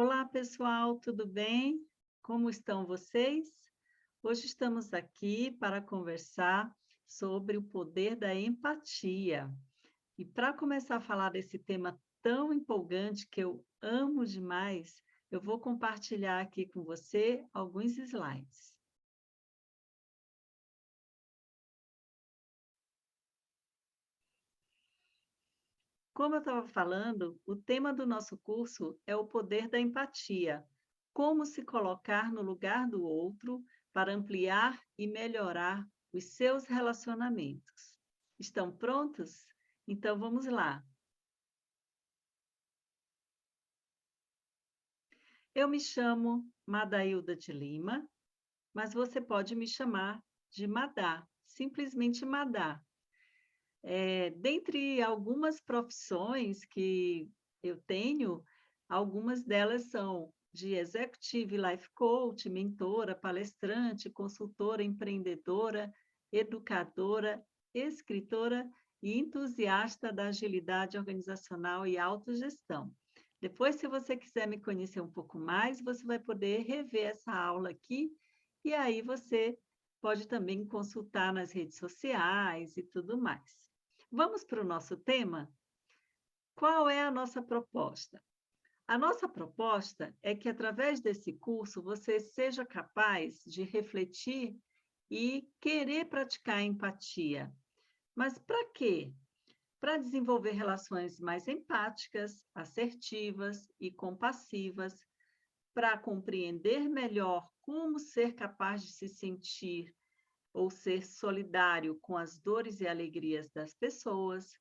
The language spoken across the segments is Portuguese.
Olá, pessoal, tudo bem? Como estão vocês? Hoje estamos aqui para conversar sobre o poder da empatia. E para começar a falar desse tema tão empolgante que eu amo demais, eu vou compartilhar aqui com você alguns slides. Como eu estava falando, o tema do nosso curso é o poder da empatia. Como se colocar no lugar do outro para ampliar e melhorar os seus relacionamentos. Estão prontos? Então vamos lá. Eu me chamo Madailda de Lima, mas você pode me chamar de Madá, simplesmente Madá. Dentre algumas profissões que eu tenho, algumas delas são de Executive Life Coach, mentora, palestrante, consultora, empreendedora, educadora, escritora e entusiasta da agilidade organizacional e autogestão. Depois, se você quiser me conhecer um pouco mais, você vai poder rever essa aula aqui, e aí você pode também consultar nas redes sociais e tudo mais. Vamos para o nosso tema? Qual é a nossa proposta? A nossa proposta é que, através desse curso, você seja capaz de refletir e querer praticar a empatia. Mas para quê? Para desenvolver relações mais empáticas, assertivas e compassivas, para compreender melhor como ser capaz de se sentir ou ser solidário com as dores e alegrias das pessoas,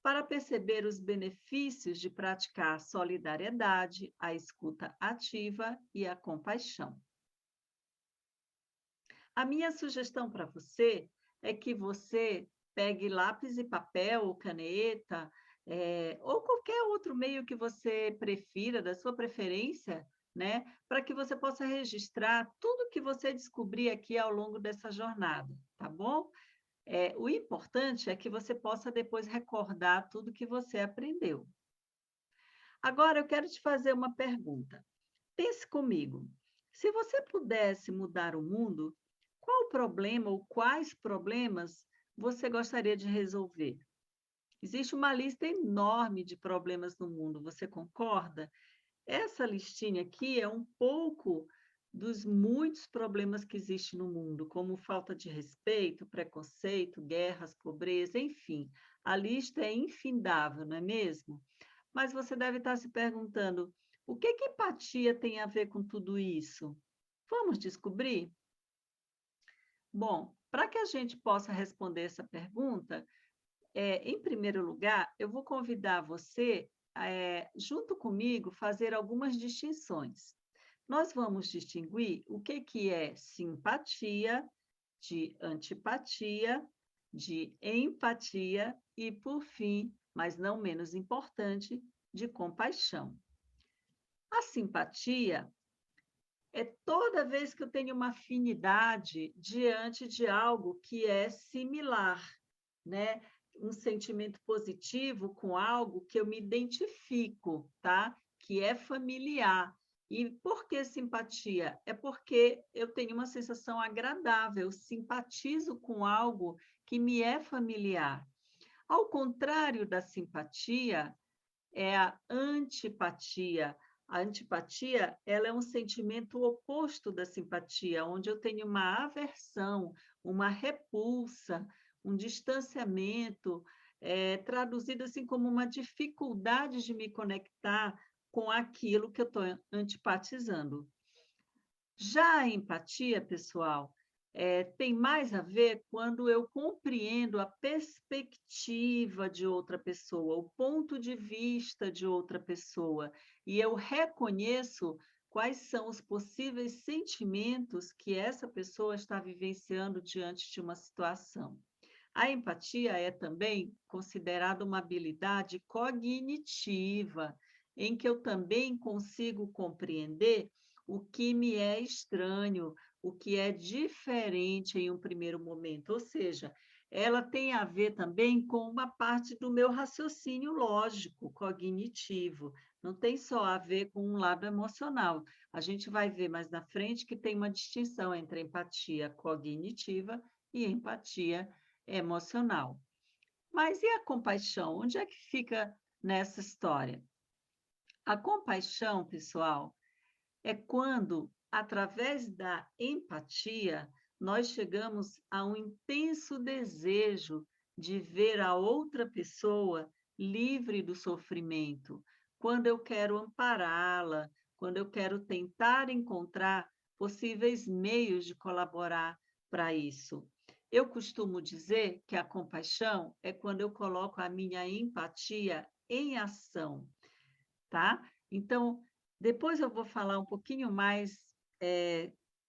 para perceber os benefícios de praticar a solidariedade, a escuta ativa e a compaixão. A minha sugestão para você é que você pegue lápis e papel ou caneta, ou qualquer outro meio que você prefira, da sua preferência, né, para que você possa registrar tudo que você descobrir aqui ao longo dessa jornada, tá bom? O importante é que você possa depois recordar tudo que você aprendeu. Agora eu quero te fazer uma pergunta. Pense comigo. Se você pudesse mudar o mundo, qual problema ou quais problemas você gostaria de resolver? Existe uma lista enorme de problemas no mundo, você concorda? Essa listinha aqui é um pouco dos muitos problemas que existem no mundo, como falta de respeito, preconceito, guerras, pobreza, enfim. A lista é infindável, não é mesmo? Mas você deve estar se perguntando: o que que empatia tem a ver com tudo isso? Vamos descobrir? Bom, para que a gente possa responder essa pergunta, em primeiro lugar, eu vou convidar você, junto comigo, fazer algumas distinções. Nós vamos distinguir o que que é simpatia, de antipatia, de empatia e, por fim, mas não menos importante, de compaixão. A simpatia é toda vez que eu tenho uma afinidade diante de algo que é similar, né? Um sentimento positivo com algo que eu me identifico, tá? Que é familiar. E por que simpatia? É porque eu tenho uma sensação agradável, eu simpatizo com algo que me é familiar. Ao contrário da simpatia, é a antipatia. A antipatia, ela é um sentimento oposto da simpatia, onde eu tenho uma aversão, uma repulsa, um distanciamento, traduzido assim como uma dificuldade de me conectar com aquilo que eu estou antipatizando. Já a empatia, pessoal, tem mais a ver quando eu compreendo a perspectiva de outra pessoa, o ponto de vista de outra pessoa, e eu reconheço quais são os possíveis sentimentos que essa pessoa está vivenciando diante de uma situação. A empatia é também considerada uma habilidade cognitiva, em que eu também consigo compreender o que me é estranho, o que é diferente em um primeiro momento, ou seja, ela tem a ver também com uma parte do meu raciocínio lógico, cognitivo, Não tem só a ver com um lado emocional. A gente vai ver mais na frente que tem uma distinção entre empatia cognitiva e empatia emocional. Mas e a compaixão? Onde é que fica nessa história? A compaixão, pessoal, é quando, através da empatia, nós chegamos a um intenso desejo de ver a outra pessoa livre do sofrimento, quando eu quero ampará-la, quando eu quero tentar encontrar possíveis meios de colaborar para isso. Eu costumo dizer que a compaixão é quando eu coloco a minha empatia em ação, tá? Então, depois eu vou falar um pouquinho mais,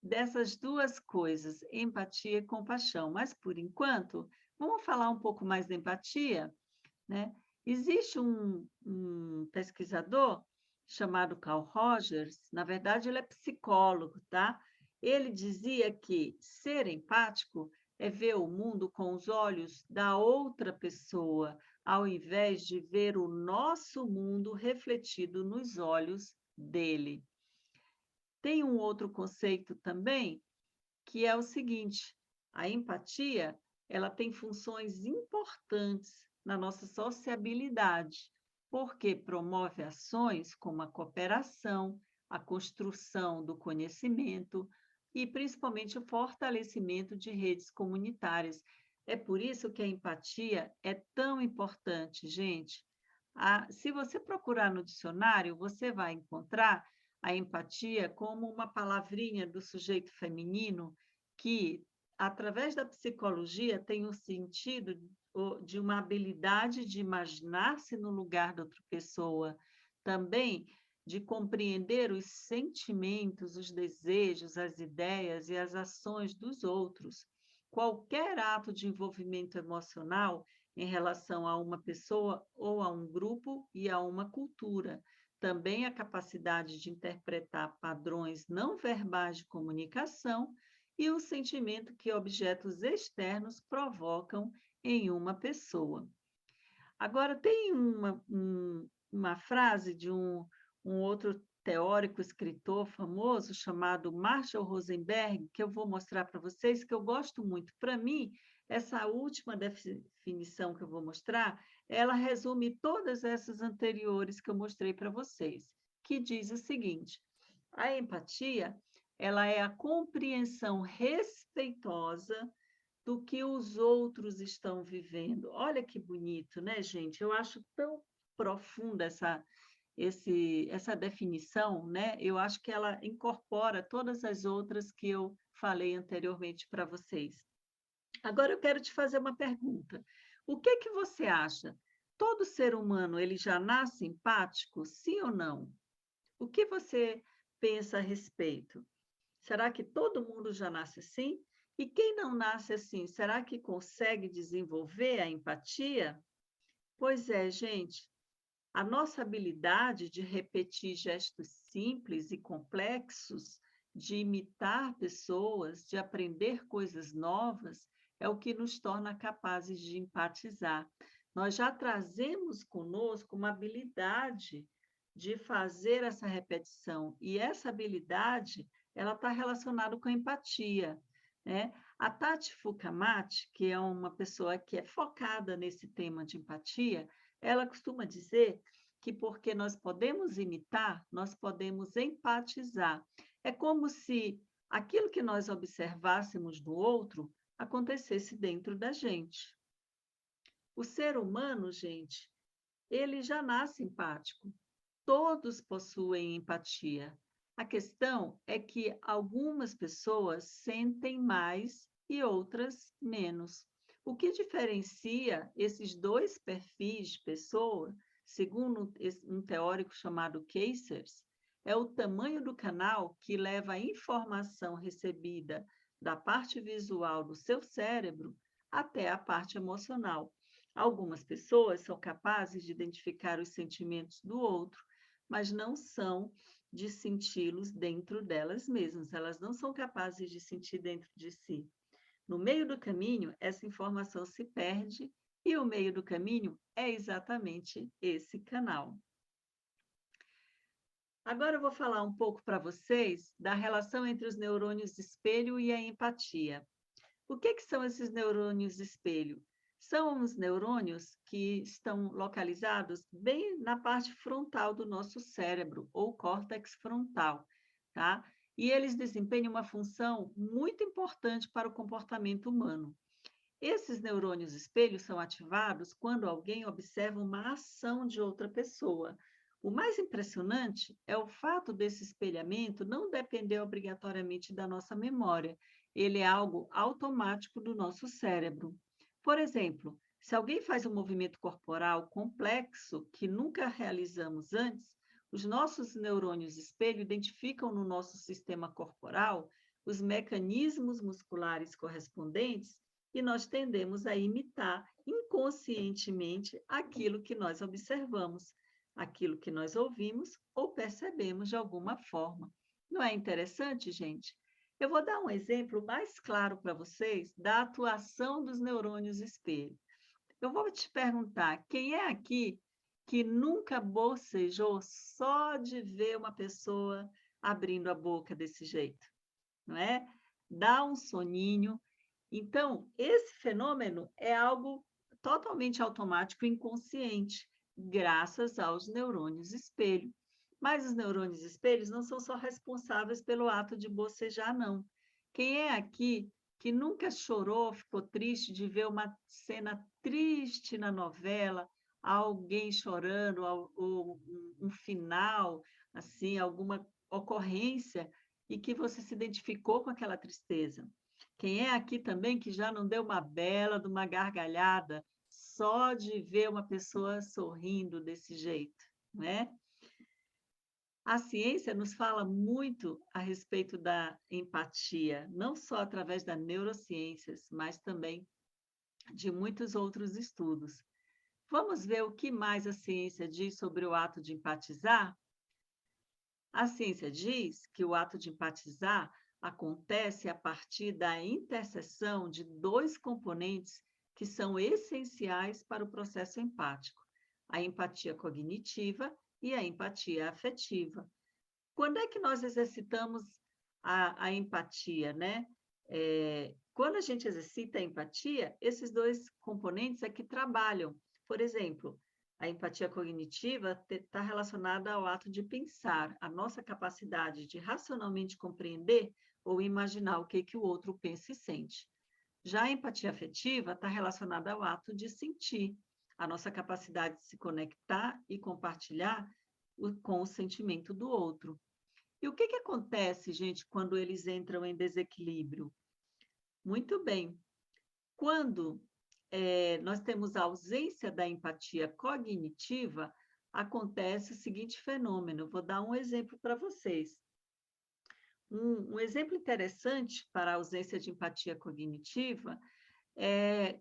dessas 2 coisas, empatia e compaixão, mas por enquanto, vamos falar um pouco mais da empatia, né? Existe um pesquisador chamado Carl Rogers, na verdade ele é psicólogo, tá? Ele dizia que ser empático é ver o mundo com os olhos da outra pessoa, ao invés de ver o nosso mundo refletido nos olhos dele. Tem um outro conceito também, que é o seguinte: a empatia, ela tem funções importantes na nossa sociabilidade, porque promove ações como a cooperação, a construção do conhecimento e principalmente o fortalecimento de redes comunitárias. É por isso que a empatia é tão importante, gente. Se você procurar no dicionário, você vai encontrar a empatia como uma palavrinha do sujeito feminino que, através da psicologia, tem o sentido de uma habilidade de imaginar-se no lugar da outra pessoa, também de compreender os sentimentos, os desejos, as ideias e as ações dos outros. Qualquer ato de envolvimento emocional em relação a uma pessoa ou a um grupo e a uma cultura. Também a capacidade de interpretar padrões não verbais de comunicação e o sentimento que objetos externos provocam em uma pessoa. Agora, tem uma frase de um outro teórico, escritor famoso, chamado Marshall Rosenberg, que eu vou mostrar para vocês, que eu gosto muito. Para mim, essa última definição que eu vou mostrar, ela resume todas essas anteriores que eu mostrei para vocês, que diz o seguinte: a empatia, ela é a compreensão respeitosa do que os outros estão vivendo. Olha que bonito, né, gente? Eu acho tão profunda essa definição, né? Eu acho que ela incorpora todas as outras que eu falei anteriormente para vocês. Agora eu quero te fazer uma pergunta. O que que você acha? Todo ser humano ele já nasce empático, sim ou não? O que você pensa a respeito? Será que todo mundo já nasce assim? E quem não nasce assim, será que consegue desenvolver a empatia? Pois é, gente, a nossa habilidade de repetir gestos simples e complexos, de imitar pessoas, de aprender coisas novas, é o que nos torna capazes de empatizar. Nós já trazemos conosco uma habilidade de fazer essa repetição, e essa habilidade ela está relacionada com a empatia, né? A Tati Fukamati, que é uma pessoa que é focada nesse tema de empatia, ela costuma dizer que porque nós podemos imitar, nós podemos empatizar. É como se aquilo que nós observássemos do outro acontecesse dentro da gente. O ser humano, gente, ele já nasce empático. Todos possuem empatia. A questão é que algumas pessoas sentem mais e outras menos. O que diferencia esses 2 perfis de pessoa, segundo um teórico chamado Cassers, é o tamanho do canal que leva a informação recebida da parte visual do seu cérebro até a parte emocional. Algumas pessoas são capazes de identificar os sentimentos do outro, mas não são de senti-los dentro delas mesmas, elas não são capazes de sentir dentro de si. No meio do caminho, essa informação se perde e o meio do caminho é exatamente esse canal. Agora eu vou falar um pouco para vocês da relação entre os neurônios espelho e a empatia. O que que são esses neurônios espelho? São os neurônios que estão localizados bem na parte frontal do nosso cérebro, ou córtex frontal, tá? E eles desempenham uma função muito importante para o comportamento humano. Esses neurônios espelhos são ativados quando alguém observa uma ação de outra pessoa. O mais impressionante é o fato desse espelhamento não depender obrigatoriamente da nossa memória. Ele é algo automático do nosso cérebro. Por exemplo, se alguém faz um movimento corporal complexo que nunca realizamos antes, os nossos neurônios espelho identificam no nosso sistema corporal os mecanismos musculares correspondentes e nós tendemos a imitar inconscientemente aquilo que nós observamos, aquilo que nós ouvimos ou percebemos de alguma forma. Não é interessante, gente? Eu vou dar um exemplo mais claro para vocês da atuação dos neurônios espelho. Eu vou te perguntar, quem é aqui que nunca bocejou só de ver uma pessoa abrindo a boca desse jeito, não é? Dá um soninho. Então, esse fenômeno é algo totalmente automático e inconsciente, graças aos neurônios espelho. Mas os neurônios espelhos não são só responsáveis pelo ato de bocejar, não. Quem é aqui que nunca chorou, ficou triste de ver uma cena triste na novela, alguém chorando, ou um final, assim, alguma ocorrência, e que você se identificou com aquela tristeza? Quem é aqui também que já não deu uma bela de uma gargalhada só de ver uma pessoa sorrindo desse jeito, não é? A ciência nos fala muito a respeito da empatia, não só através das neurociências, mas também de muitos outros estudos. Vamos ver o que mais a ciência diz sobre o ato de empatizar? A ciência diz que o ato de empatizar acontece a partir da interseção de dois componentes que são essenciais para o processo empático: a empatia cognitiva e a empatia afetiva. Quando é que nós exercitamos a empatia, né? Quando a gente exercita a empatia, esses dois componentes é que trabalham. Por exemplo, a empatia cognitiva está relacionada ao ato de pensar, a nossa capacidade de racionalmente compreender ou imaginar o que o outro pensa e sente. Já a empatia afetiva está relacionada ao ato de sentir, a nossa capacidade de se conectar e compartilhar com o sentimento do outro. E o que acontece, gente, quando eles entram em desequilíbrio? Muito bem. Quando nós temos a ausência da empatia cognitiva, acontece o seguinte fenômeno. Vou dar um exemplo para vocês. Um exemplo interessante para a ausência de empatia cognitiva é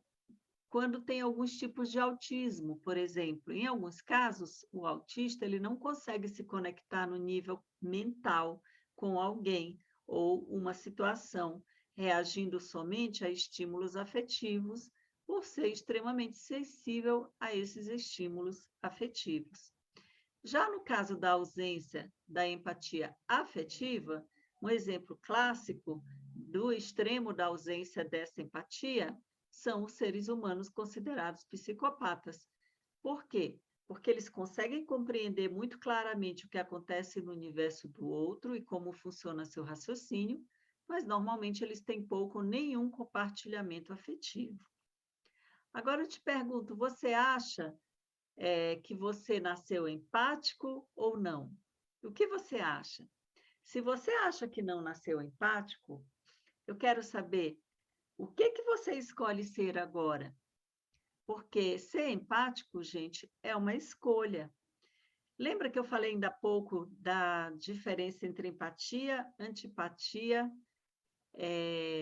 quando tem alguns tipos de autismo, por exemplo. Em alguns casos, o autista ele não consegue se conectar no nível mental com alguém ou uma situação, reagindo somente a estímulos afetivos, por ser extremamente sensível a esses estímulos afetivos. Já no caso da ausência da empatia afetiva, um exemplo clássico do extremo da ausência dessa empatia são os seres humanos considerados psicopatas. Por quê? Porque eles conseguem compreender muito claramente o que acontece no universo do outro e como funciona seu raciocínio, mas normalmente eles têm pouco ou nenhum compartilhamento afetivo. Agora eu te pergunto, você acha que você nasceu empático ou não? O que você acha? Se você acha que não nasceu empático, eu quero saber o que você escolhe ser agora? Porque ser empático, gente, é uma escolha. Lembra que eu falei ainda há pouco da diferença entre empatia, antipatia,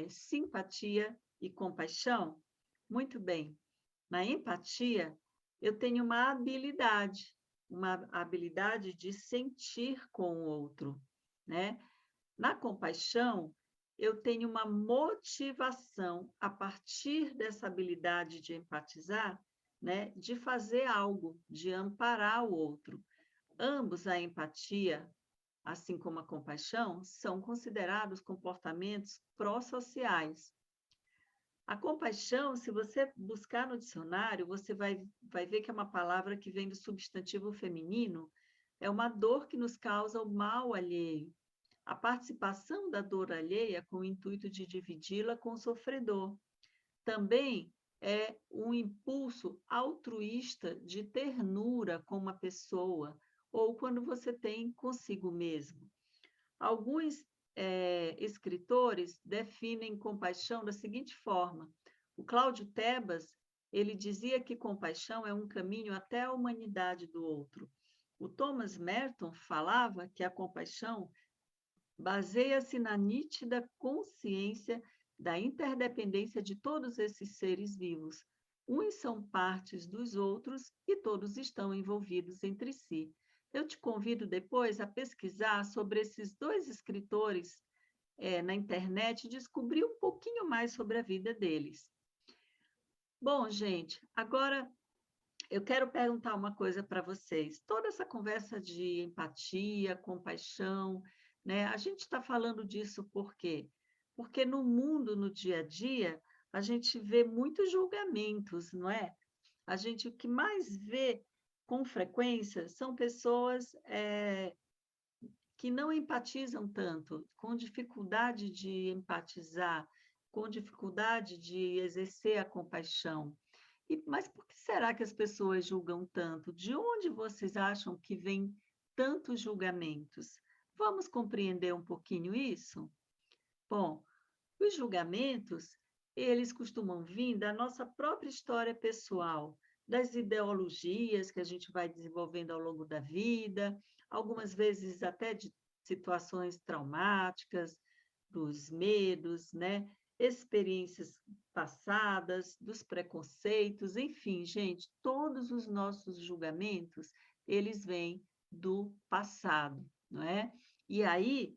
simpatia e compaixão? Muito bem. Na empatia, eu tenho uma habilidade de sentir com o outro, né? Na compaixão, eu tenho uma motivação a partir dessa habilidade de empatizar, né, de fazer algo, de amparar o outro. Ambos, a empatia assim como a compaixão, são considerados comportamentos pró-sociais. A compaixão, se você buscar no dicionário, você vai ver que é uma palavra que vem do substantivo feminino, é uma dor que nos causa o mal alheio. A participação da dor alheia com o intuito de dividi-la com o sofredor. Também é um impulso altruísta de ternura com uma pessoa, ou quando você tem consigo mesmo. Alguns escritores definem compaixão da seguinte forma: o Cláudio Tebas, ele dizia que compaixão é um caminho até a humanidade do outro. O Thomas Merton falava que a compaixão baseia-se na nítida consciência da interdependência de todos esses seres vivos. Uns são partes dos outros e todos estão envolvidos entre si. Eu te convido depois a pesquisar sobre esses dois escritores na internet e descobrir um pouquinho mais sobre a vida deles. Bom, gente, agora eu quero perguntar uma coisa para vocês. Toda essa conversa de empatia, compaixão, né? A gente está falando disso por quê? Porque no mundo, no dia a dia, a gente vê muitos julgamentos, não é? A gente, o que mais vê com frequência são pessoas que não empatizam tanto, com dificuldade de empatizar, com dificuldade de exercer a compaixão. Mas por que será que as pessoas julgam tanto? De onde vocês acham que vem tantos julgamentos? Vamos compreender um pouquinho isso? Bom, os julgamentos, eles costumam vir da nossa própria história pessoal, das ideologias que a gente vai desenvolvendo ao longo da vida, algumas vezes até de situações traumáticas, dos medos, né? Experiências passadas, dos preconceitos, enfim, gente, todos os nossos julgamentos, eles vêm do passado, não é? E aí,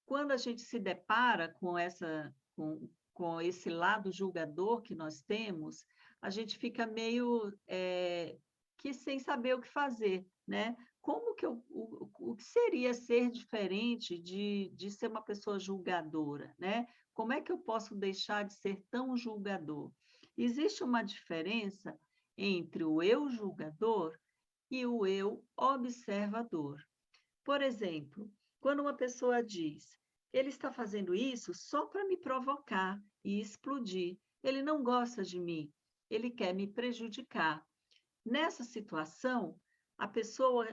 quando a gente se depara com esse lado julgador que nós temos, a gente fica meio que sem saber o que fazer, né? Como que o que seria ser diferente de ser uma pessoa julgadora, né? Como é que eu posso deixar de ser tão julgador? Existe uma diferença entre o eu julgador e o eu observador. Por exemplo, quando uma pessoa diz, ele está fazendo isso só para me provocar e explodir, ele não gosta de mim, ele quer me prejudicar. Nessa situação, a pessoa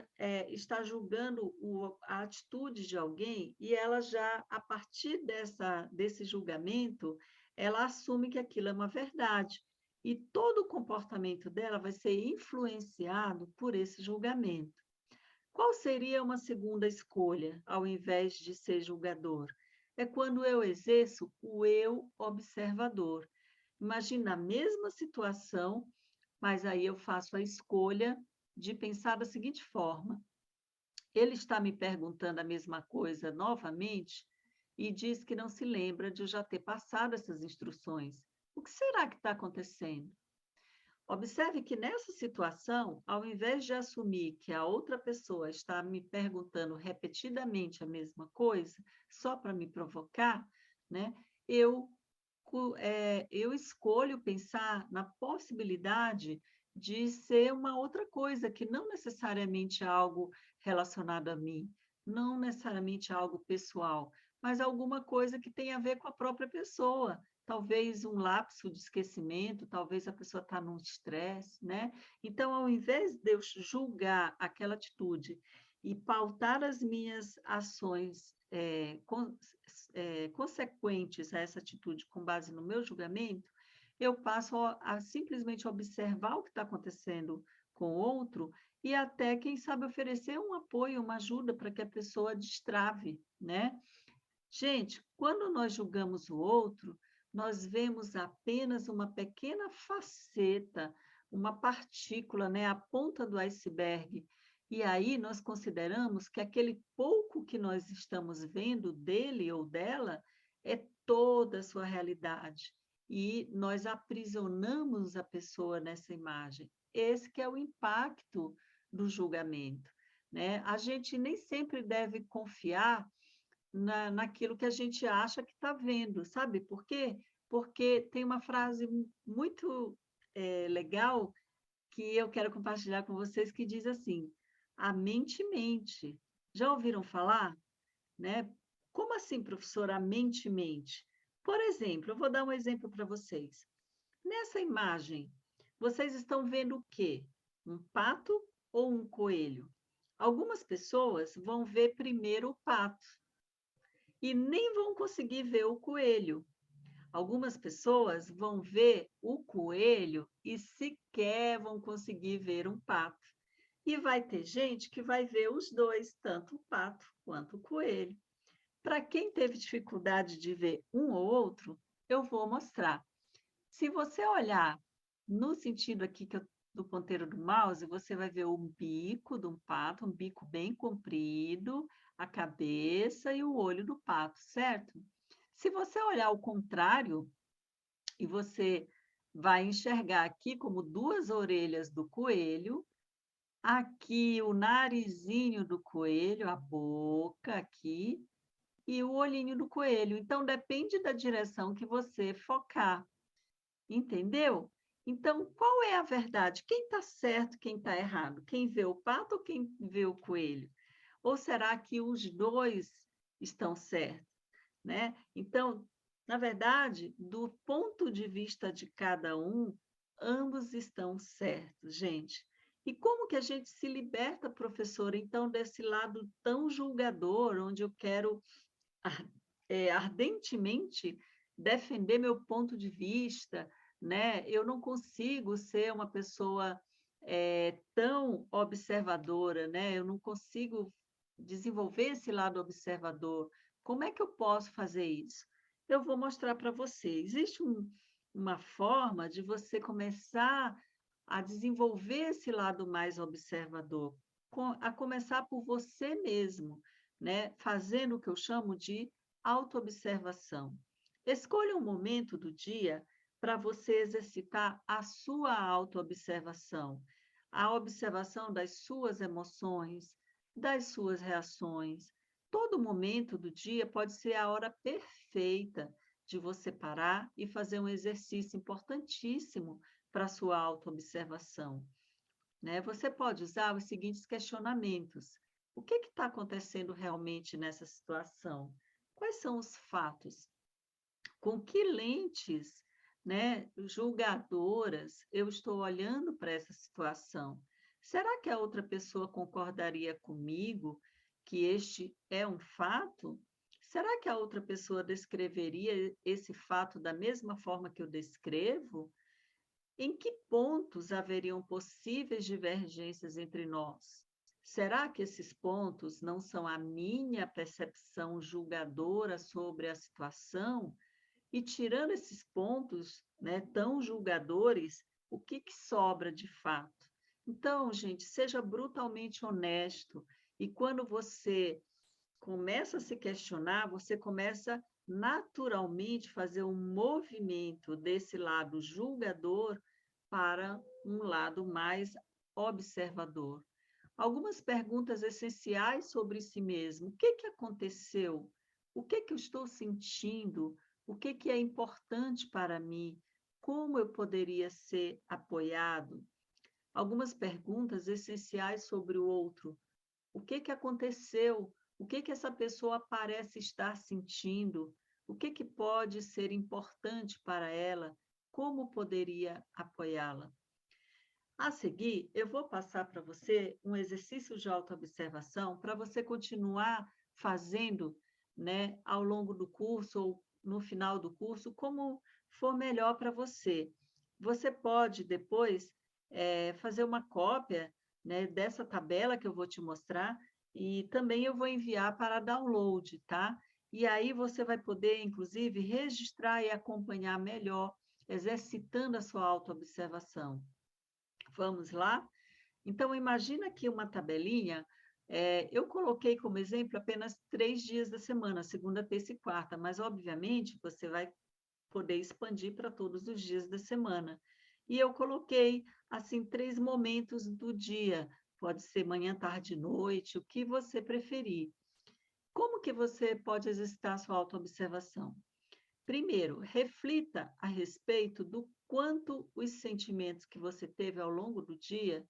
está julgando a atitude de alguém e ela já, a partir desse julgamento, ela assume que aquilo é uma verdade. E todo o comportamento dela vai ser influenciado por esse julgamento. Qual seria uma segunda escolha, ao invés de ser julgador? É quando eu exerço o eu observador. Imagina a mesma situação, mas aí eu faço a escolha de pensar da seguinte forma: ele está me perguntando a mesma coisa novamente e diz que não se lembra de eu já ter passado essas instruções. O que será que está acontecendo? Observe que nessa situação, ao invés de assumir que a outra pessoa está me perguntando repetidamente a mesma coisa, só para me provocar, né, eu, eu escolho pensar na possibilidade de ser uma outra coisa, que não necessariamente algo relacionado a mim, não necessariamente algo pessoal, mas alguma coisa que tem a ver com a própria pessoa, talvez um lapso de esquecimento, talvez a pessoa está num estresse, né? Então, ao invés de eu julgar aquela atitude e pautar as minhas ações consequentes a essa atitude com base no meu julgamento, eu passo a simplesmente observar o que está acontecendo com o outro e até, quem sabe, oferecer um apoio, uma ajuda para que a pessoa destrave, né? Gente, quando nós julgamos o outro, nós vemos apenas uma pequena faceta, uma partícula, né, a ponta do iceberg. E aí nós consideramos que aquele pouco que nós estamos vendo dele ou dela é toda a sua realidade. E nós aprisionamos a pessoa nessa imagem. Esse que é o impacto do julgamento. né? A gente nem sempre deve confiar naquilo que a gente acha que está vendo, sabe por quê? Porque tem uma frase muito legal que eu quero compartilhar com vocês que diz assim: a mente mente. Já ouviram falar? Né? Como assim, professora, a mente mente? Por exemplo, eu vou dar um exemplo para vocês. Nessa imagem, vocês estão vendo o quê? Um pato ou um coelho? Algumas pessoas vão ver primeiro o pato e nem vão conseguir ver o coelho. Algumas pessoas vão ver o coelho e sequer vão conseguir ver um pato. E vai ter gente que vai ver os dois, tanto o pato quanto o coelho. Para quem teve dificuldade de ver um ou outro, eu vou mostrar. Se você olhar no sentido aqui do ponteiro do mouse, você vai ver o bico de um pato, um bico bem comprido, a cabeça e o olho do pato, certo? Se você olhar ao contrário, e você vai enxergar aqui como duas orelhas do coelho, aqui o narizinho do coelho, a boca aqui, e o olhinho do coelho. Então, depende da direção que você focar, entendeu? Então, qual é a verdade? Quem está certo, quem está errado? Quem vê o pato ou quem vê o coelho? Ou será que os dois estão certos, né? Então, na verdade, do ponto de vista de cada um, ambos estão certos, gente. E como que a gente se liberta, professora, então, desse lado tão julgador, onde eu quero ardentemente defender meu ponto de vista, né? Eu não consigo ser uma pessoa tão observadora, né? Eu não consigo desenvolver esse lado observador. Como é que eu posso fazer isso? Eu vou mostrar para você. Existe uma forma de você começar a desenvolver esse lado mais observador, a começar por você mesmo, né? Fazendo o que eu chamo de autoobservação. Escolha um momento do dia para você exercitar a sua autoobservação, a observação das suas emoções, das suas reações. Todo momento do dia pode ser a hora perfeita de você parar e fazer um exercício importantíssimo para a sua autoobservação, né? Você pode usar os seguintes questionamentos: o que está acontecendo realmente nessa situação? Quais são os fatos? Com que lentes, né, julgadoras eu estou olhando para essa situação? Será que a outra pessoa concordaria comigo que este é um fato? Será que a outra pessoa descreveria esse fato da mesma forma que eu descrevo? Em que pontos haveriam possíveis divergências entre nós? Será que esses pontos não são a minha percepção julgadora sobre a situação? E tirando esses pontos, né, tão julgadores, o que sobra de fato? Então, gente, seja brutalmente honesto. E quando você começa a se questionar, você começa naturalmente a fazer um movimento desse lado julgador para um lado mais observador. Algumas perguntas essenciais sobre si mesmo. O que aconteceu? O que eu estou sentindo? O que é importante para mim? Como eu poderia ser apoiado? Algumas perguntas essenciais sobre o outro. O que aconteceu? O que essa pessoa parece estar sentindo? O que pode ser importante para ela? Como poderia apoiá-la? A seguir, eu vou passar para você um exercício de autoobservação para você continuar fazendo, né, ao longo do curso ou no final do curso, como for melhor para você. Você pode depois fazer uma cópia, né, dessa tabela que eu vou te mostrar e também eu vou enviar para download, tá? E aí você vai poder, inclusive, registrar e acompanhar melhor, exercitando a sua autoobservação. Vamos lá? Então, imagina aqui uma tabelinha. Eu coloquei como exemplo apenas 3 dias da semana, segunda, terça e quarta, mas, obviamente, você vai poder expandir para todos os dias da semana. E eu coloquei, assim, 3 momentos do dia. pode ser manhã, tarde, noite, o que você preferir. Como que você pode exercitar a sua autoobservação? Primeiro, reflita a respeito do quanto os sentimentos que você teve ao longo do dia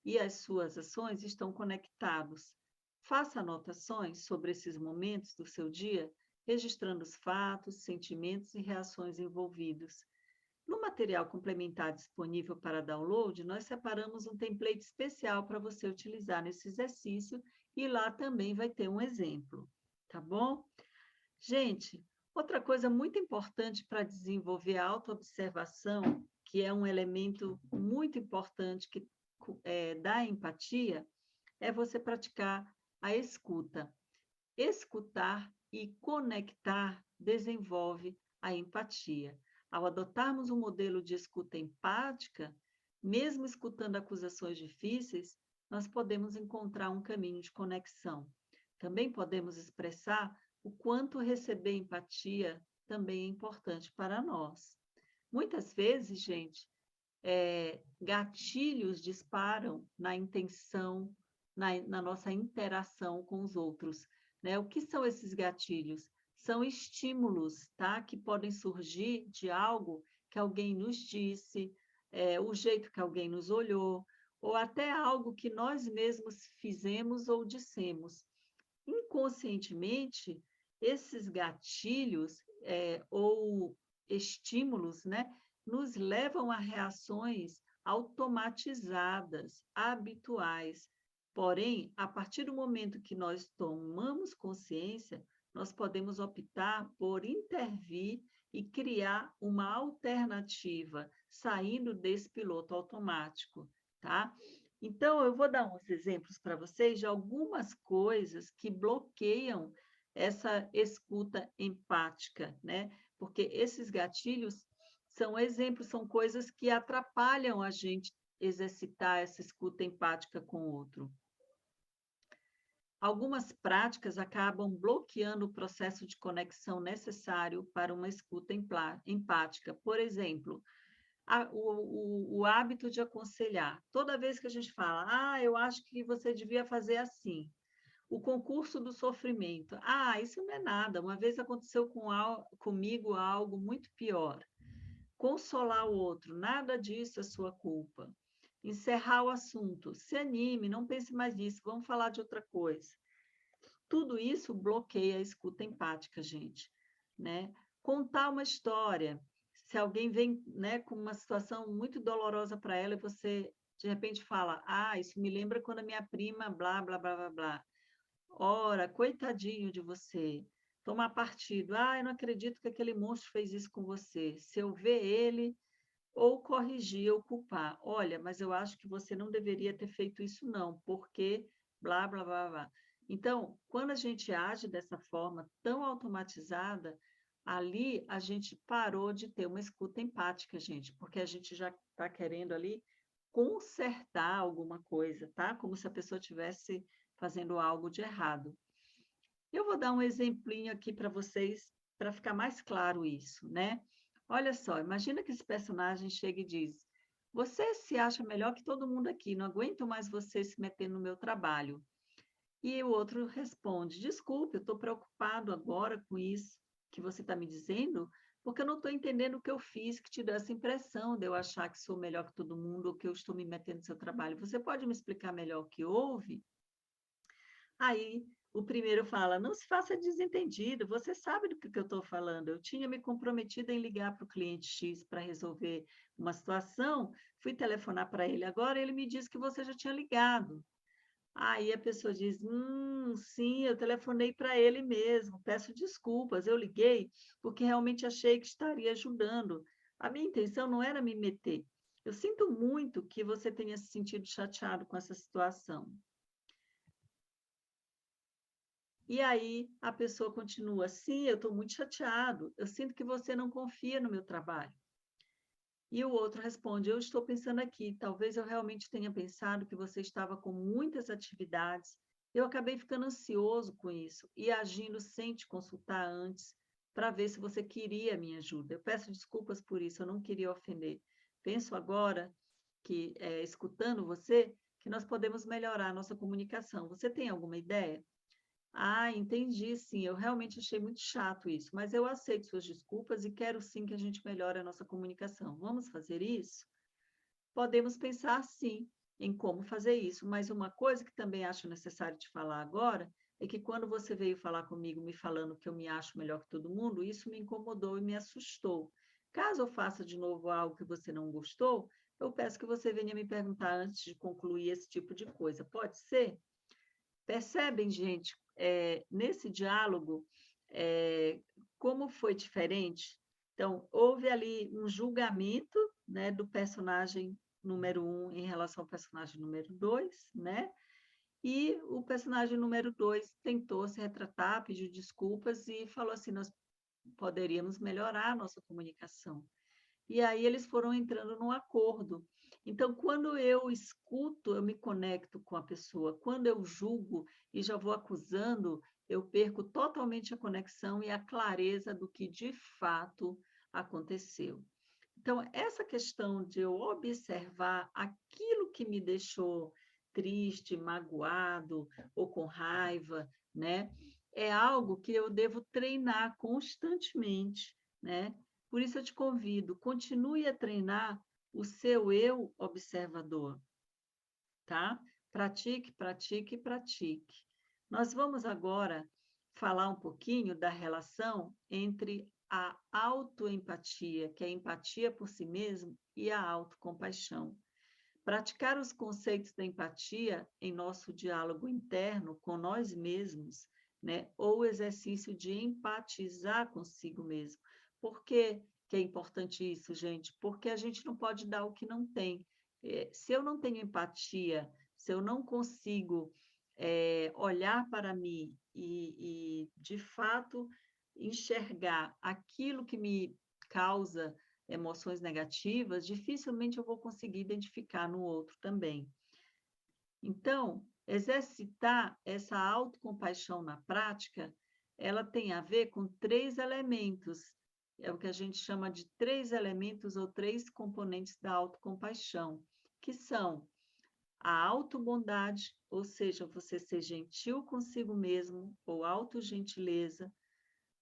e as suas ações estão conectados. Faça anotações sobre esses momentos do seu dia, registrando os fatos, sentimentos e reações envolvidos. No material complementar disponível para download, nós separamos um template especial para você utilizar nesse exercício e lá também vai ter um exemplo, tá bom? Gente, outra coisa muito importante para desenvolver a autoobservação, que é um elemento muito importante que dá empatia, é você praticar a escuta. Escutar e conectar desenvolve a empatia. Ao adotarmos um modelo de escuta empática, mesmo escutando acusações difíceis, nós podemos encontrar um caminho de conexão. Também podemos expressar o quanto receber empatia também é importante para nós. Muitas vezes, gente, gatilhos disparam na intenção, na nossa interação com os outros, né? O que são esses gatilhos? São estímulos, tá? Que podem surgir de algo que alguém nos disse, o jeito que alguém nos olhou, ou até algo que nós mesmos fizemos ou dissemos. Inconscientemente, esses gatilhos, ou estímulos, né, nos levam a reações automatizadas, habituais. Porém, a partir do momento que nós tomamos consciência, nós podemos optar por intervir e criar uma alternativa, saindo desse piloto automático, tá? Então, eu vou dar uns exemplos para vocês de algumas coisas que bloqueiam essa escuta empática, né? Porque esses gatilhos são exemplos, são coisas que atrapalham a gente exercitar essa escuta empática com o outro. Algumas práticas acabam bloqueando o processo de conexão necessário para uma escuta empática. Por exemplo, o hábito de aconselhar. Toda vez que a gente fala, eu acho que você devia fazer assim. O concurso do sofrimento. Isso não é nada. Uma vez aconteceu comigo algo muito pior. Consolar o outro. Nada disso é sua culpa. Encerrar o assunto. Se anime, não pense mais nisso. Vamos falar de outra coisa. Tudo isso bloqueia a escuta empática, gente, né? Contar uma história. Se alguém vem, né, com uma situação muito dolorosa para ela e você, de repente, fala, isso me lembra quando a minha prima, blá, blá, blá, blá, blá. Ora, coitadinho de você. Tomar partido. Eu não acredito que aquele monstro fez isso com você. Se eu ver ele, ou corrigir, ou culpar. Olha, mas eu acho que você não deveria ter feito isso, não, porque blá, blá, blá, blá. Então, quando a gente age dessa forma tão automatizada, ali a gente parou de ter uma escuta empática, gente, porque a gente já está querendo ali consertar alguma coisa, tá? Como se a pessoa estivesse fazendo algo de errado. Eu vou dar um exemplinho aqui para vocês, para ficar mais claro isso, né? Olha só, imagina que esse personagem chega e diz: Você se acha melhor que todo mundo aqui, não aguento mais você se metendo no meu trabalho. E o outro responde: Desculpe, eu estou preocupado agora com isso que você está me dizendo, porque eu não estou entendendo o que eu fiz que te dá essa impressão de eu achar que sou melhor que todo mundo ou que eu estou me metendo no seu trabalho. Você pode me explicar melhor o que houve? Aí o primeiro fala: Não se faça desentendido, você sabe do que eu estou falando. Eu tinha me comprometido em ligar para o cliente X para resolver uma situação, fui telefonar para ele agora, ele me disse que você já tinha ligado. Aí a pessoa diz: sim, eu telefonei para ele mesmo, peço desculpas, eu liguei porque realmente achei que estaria ajudando. A minha intenção não era me meter. Eu sinto muito que você tenha se sentido chateado com essa situação. E aí a pessoa continua: Sim, eu estou muito chateado, eu sinto que você não confia no meu trabalho. E o outro responde: Eu estou pensando aqui, talvez eu realmente tenha pensado que você estava com muitas atividades. Eu acabei ficando ansioso com isso e agindo sem te consultar antes para ver se você queria a minha ajuda. Eu peço desculpas por isso, eu não queria ofender. Penso agora que, escutando você, que nós podemos melhorar a nossa comunicação. Você tem alguma ideia? Ah, entendi, sim. Eu realmente achei muito chato isso, mas eu aceito suas desculpas e quero sim que a gente melhore a nossa comunicação. Vamos fazer isso? Podemos pensar sim em como fazer isso, mas uma coisa que também acho necessário te falar agora é que quando você veio falar comigo me falando que eu me acho melhor que todo mundo, isso me incomodou e me assustou. Caso eu faça de novo algo que você não gostou, eu peço que você venha me perguntar antes de concluir esse tipo de coisa. Pode ser? Percebem, gente, nesse diálogo, eh, como foi diferente? Então, houve ali um julgamento, né, do personagem número um em relação ao personagem número 2, né, e o personagem número 2 tentou se retratar, pediu desculpas e falou assim: "Nós poderíamos melhorar a nossa comunicação". E aí eles foram entrando num acordo. Então, quando eu escuto, eu me conecto com a pessoa. Quando eu julgo e já vou acusando, eu perco totalmente a conexão e a clareza do que de fato aconteceu. Então, essa questão de eu observar aquilo que me deixou triste, magoado ou com raiva, né, é algo que eu devo treinar constantemente, né? Por isso eu te convido, continue a treinar o seu eu observador, tá? Pratique, pratique, pratique. Nós vamos agora falar um pouquinho da relação entre a autoempatia, que é a empatia por si mesmo, e a autocompaixão. Praticar os conceitos da empatia em nosso diálogo interno com nós mesmos, né? Ou o exercício de empatizar consigo mesmo. Por que é importante isso, gente? Porque a gente não pode dar o que não tem. Se eu não tenho empatia, se eu não consigo olhar para mim de fato, enxergar aquilo que me causa emoções negativas, dificilmente eu vou conseguir identificar no outro também. Então, exercitar essa autocompaixão na prática, ela tem a ver com 3 elementos, é o que a gente chama de 3 elementos ou 3 componentes da autocompaixão, que são a autobondade, ou seja, você ser gentil consigo mesmo, ou autogentileza,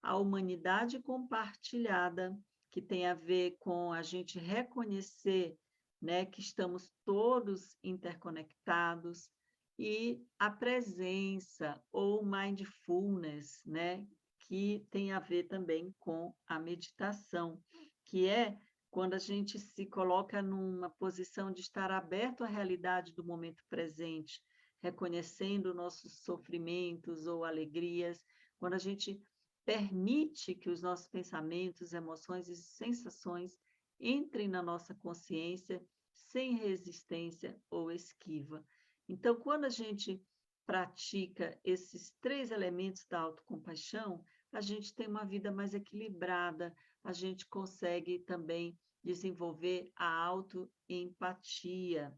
a humanidade compartilhada, que tem a ver com a gente reconhecer, né, que estamos todos interconectados, e a presença ou mindfulness, né, que tem a ver também com a meditação, que é quando a gente se coloca numa posição de estar aberto à realidade do momento presente, reconhecendo nossos sofrimentos ou alegrias, quando a gente permite que os nossos pensamentos, emoções e sensações entrem na nossa consciência sem resistência ou esquiva. Então, quando a gente pratica esses 3 elementos da autocompaixão, a gente tem uma vida mais equilibrada, a gente consegue também desenvolver a autoempatia.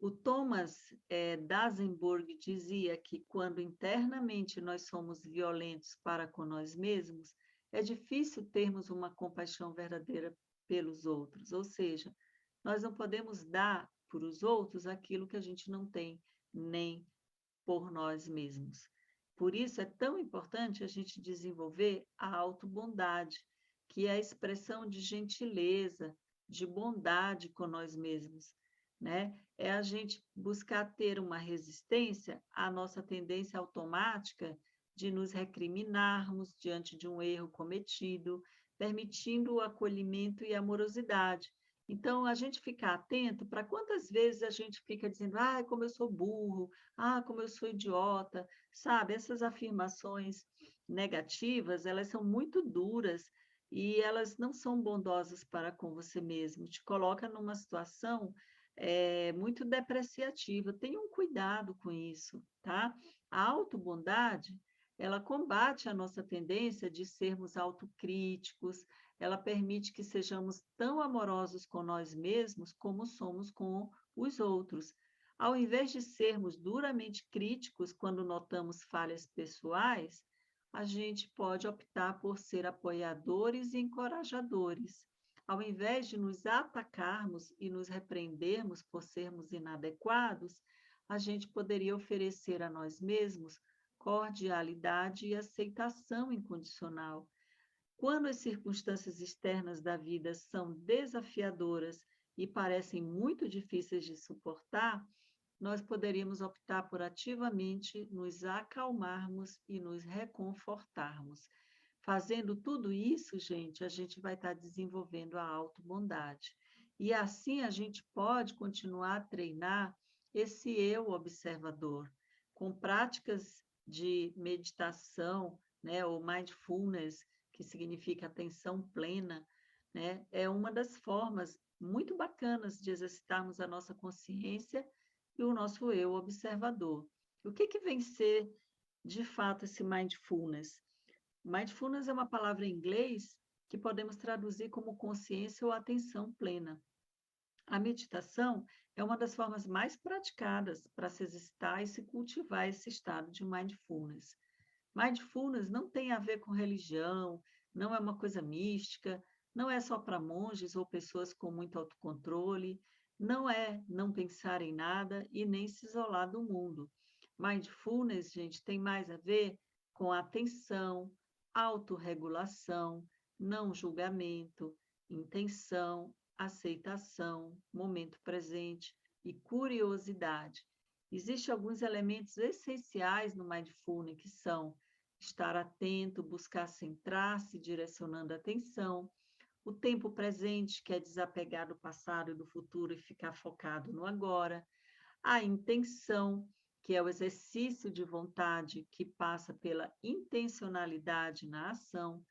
O Thomas Dasenberg dizia que quando internamente nós somos violentos para com nós mesmos, é difícil termos uma compaixão verdadeira pelos outros, ou seja, nós não podemos dar para os outros aquilo que a gente não tem nem por nós mesmos. Por isso é tão importante a gente desenvolver a autobondade, que é a expressão de gentileza, de bondade com nós mesmos, né? É a gente buscar ter uma resistência à nossa tendência automática de nos recriminarmos diante de um erro cometido, permitindo o acolhimento e amorosidade. Então, a gente ficar atento para quantas vezes a gente fica dizendo, ah, como eu sou burro, ah, como eu sou idiota, sabe? Essas afirmações negativas, elas são muito duras e elas não são bondosas para com você mesmo, te coloca numa situação muito depreciativa. Tenha um cuidado com isso, tá? A autobondade, ela combate a nossa tendência de sermos autocríticos, ela permite que sejamos tão amorosos com nós mesmos como somos com os outros. Ao invés de sermos duramente críticos quando notamos falhas pessoais, a gente pode optar por ser apoiadores e encorajadores. Ao invés de nos atacarmos e nos repreendermos por sermos inadequados, a gente poderia oferecer a nós mesmos cordialidade e aceitação incondicional. Quando as circunstâncias externas da vida são desafiadoras e parecem muito difíceis de suportar, nós poderíamos optar por ativamente nos acalmarmos e nos reconfortarmos. Fazendo tudo isso, gente, a gente vai estar desenvolvendo a autobondade. E assim a gente pode continuar a treinar esse eu observador, com práticas de meditação, né, ou mindfulness, que significa atenção plena, né, é uma das formas muito bacanas de exercitarmos a nossa consciência e o nosso eu observador. O que vem ser, de fato, esse mindfulness? Mindfulness é uma palavra em inglês que podemos traduzir como consciência ou atenção plena. A meditação é uma das formas mais praticadas para se exercitar e se cultivar esse estado de mindfulness. Mindfulness não tem a ver com religião, não é uma coisa mística, não é só para monges ou pessoas com muito autocontrole, não é não pensar em nada e nem se isolar do mundo. Mindfulness, gente, tem mais a ver com atenção, autorregulação, não julgamento, intenção, aceitação, momento presente e curiosidade. Existem alguns elementos essenciais no mindfulness que são estar atento, buscar centrar-se, direcionando a atenção, o tempo presente, que é desapegar do passado e do futuro e ficar focado no agora, a intenção, que é o exercício de vontade que passa pela intencionalidade na ação,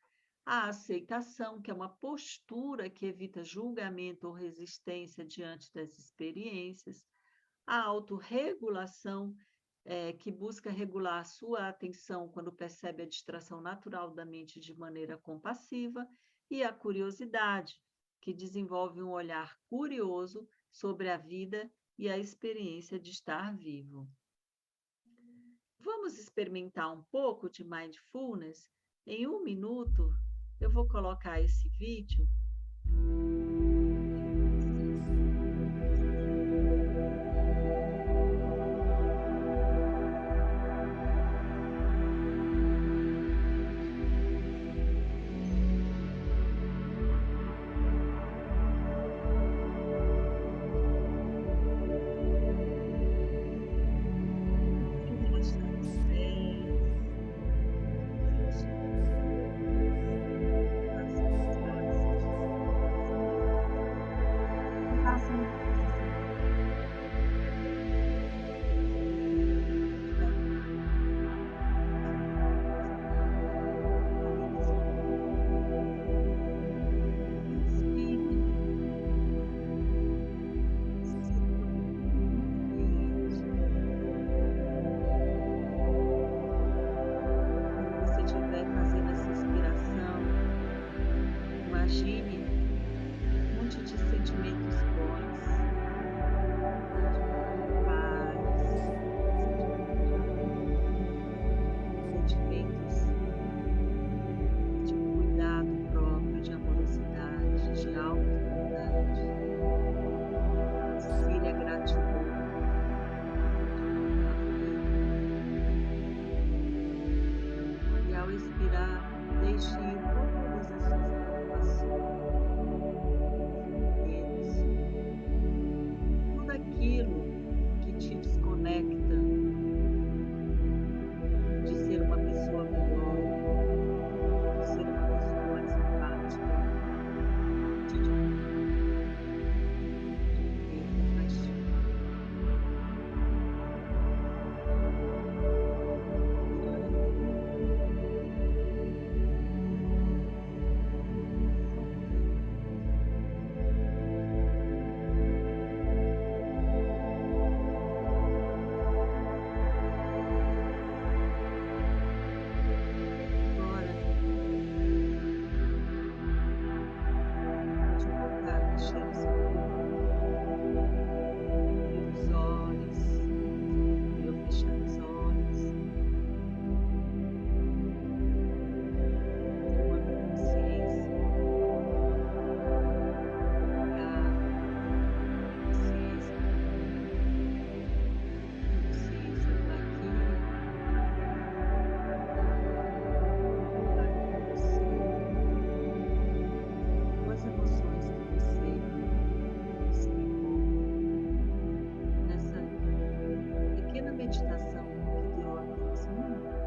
a aceitação, que é uma postura que evita julgamento ou resistência diante das experiências, a autorregulação, que busca regular a sua atenção quando percebe a distração natural da mente de maneira compassiva, e a curiosidade, que desenvolve um olhar curioso sobre a vida e a experiência de estar vivo. Vamos experimentar um pouco de mindfulness? Em 1 minuto, eu vou colocar esse vídeo. Relaxando os pés, relaxando as mãos, as mãos. meditação que durou apenas 1 minuto.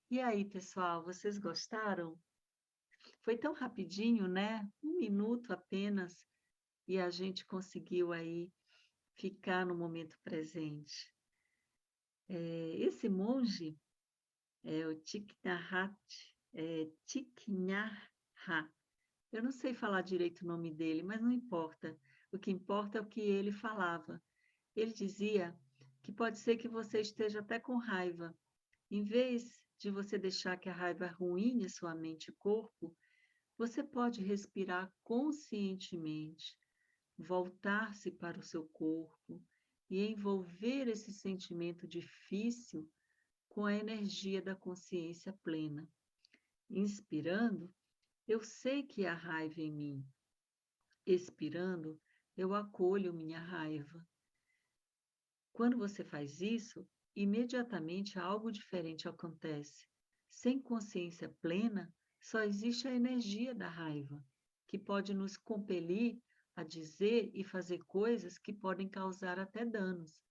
E aí, pessoal, vocês gostaram? Foi tão rapidinho, né? 1 minuto apenas, e a gente conseguiu aí ficar no momento presente. Esse monge é o Thich Nhat Hanh. Eu não sei falar direito o nome dele, mas não importa. O que importa é o que ele falava. Ele dizia que pode ser que você esteja até com raiva. Em vez de você deixar que a raiva arruine sua mente e corpo, você pode respirar conscientemente, voltar-se para o seu corpo e envolver esse sentimento difícil com a energia da consciência plena. Inspirando, eu sei que há raiva em mim. Expirando, eu acolho minha raiva. Quando você faz isso, imediatamente algo diferente acontece. Sem consciência plena, só existe a energia da raiva, que pode nos compelir a dizer e fazer coisas que podem causar até danos.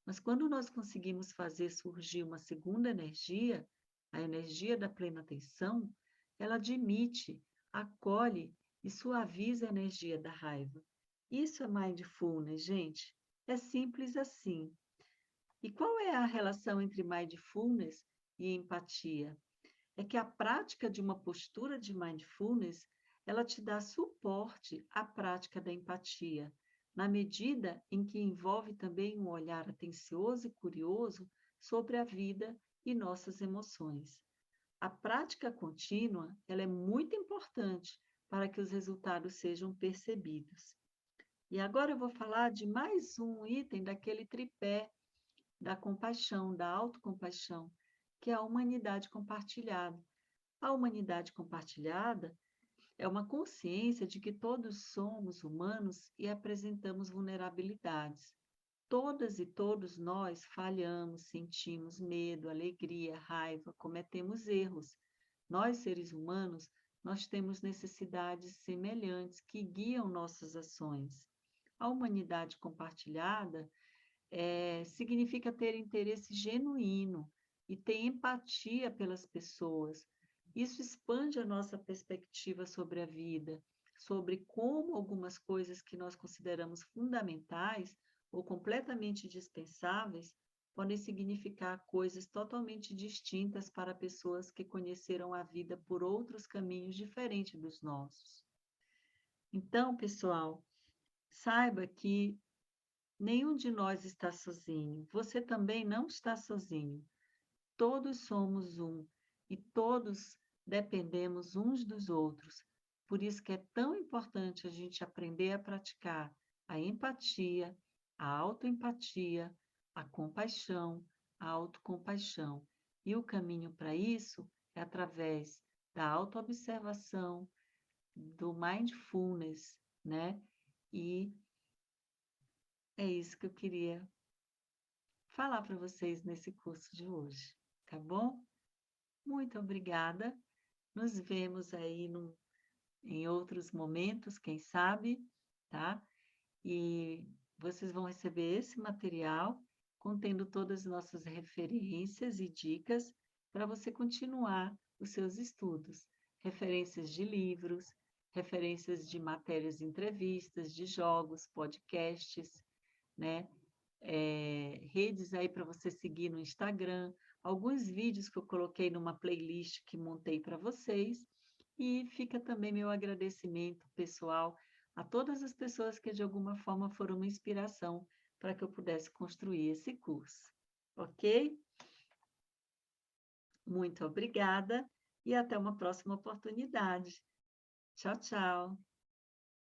Mas quando nós conseguimos fazer surgir uma segunda energia, a energia da plena atenção, ela admite, acolhe e suaviza a energia da raiva. Isso é mindfulness, gente. É simples assim. E qual é a relação entre mindfulness e empatia? É que a prática de uma postura de mindfulness, ela te dá suporte à prática da empatia, na medida em que envolve também um olhar atencioso e curioso sobre a vida e nossas emoções. A prática contínua, ela é muito importante para que os resultados sejam percebidos. E agora eu vou falar de mais um item daquele tripé da compaixão, da autocompaixão, que é a humanidade compartilhada. A humanidade compartilhada é uma consciência de que todos somos humanos e apresentamos vulnerabilidades. Todas e todos nós falhamos, sentimos medo, alegria, raiva, cometemos erros. Nós, seres humanos, nós temos necessidades semelhantes que guiam nossas ações. A humanidade compartilhada significa ter interesse genuíno e ter empatia pelas pessoas. Isso expande a nossa perspectiva sobre a vida, sobre como algumas coisas que nós consideramos fundamentais ou completamente dispensáveis podem significar coisas totalmente distintas para pessoas que conheceram a vida por outros caminhos diferentes dos nossos. Então, pessoal, saiba que nenhum de nós está sozinho. Você também não está sozinho. Todos somos um e todos dependemos uns dos outros. Por isso que é tão importante a gente aprender a praticar a empatia, a autoempatia, a compaixão, a autocompaixão. E o caminho para isso é através da autoobservação, do mindfulness, né? E é isso que eu queria falar para vocês nesse curso de hoje, tá bom? Muito obrigada. Nos vemos aí em outros momentos, quem sabe, tá? E vocês vão receber esse material contendo todas as nossas referências e dicas para você continuar os seus estudos. Referências de livros, referências de matérias, entrevistas, de jogos, podcasts, né? Redes aí para você seguir no Instagram, alguns vídeos que eu coloquei numa playlist que montei para vocês, e fica também meu agradecimento pessoal a todas as pessoas que de alguma forma foram uma inspiração para que eu pudesse construir esse curso, ok? Muito obrigada e até uma próxima oportunidade. Tchau, tchau.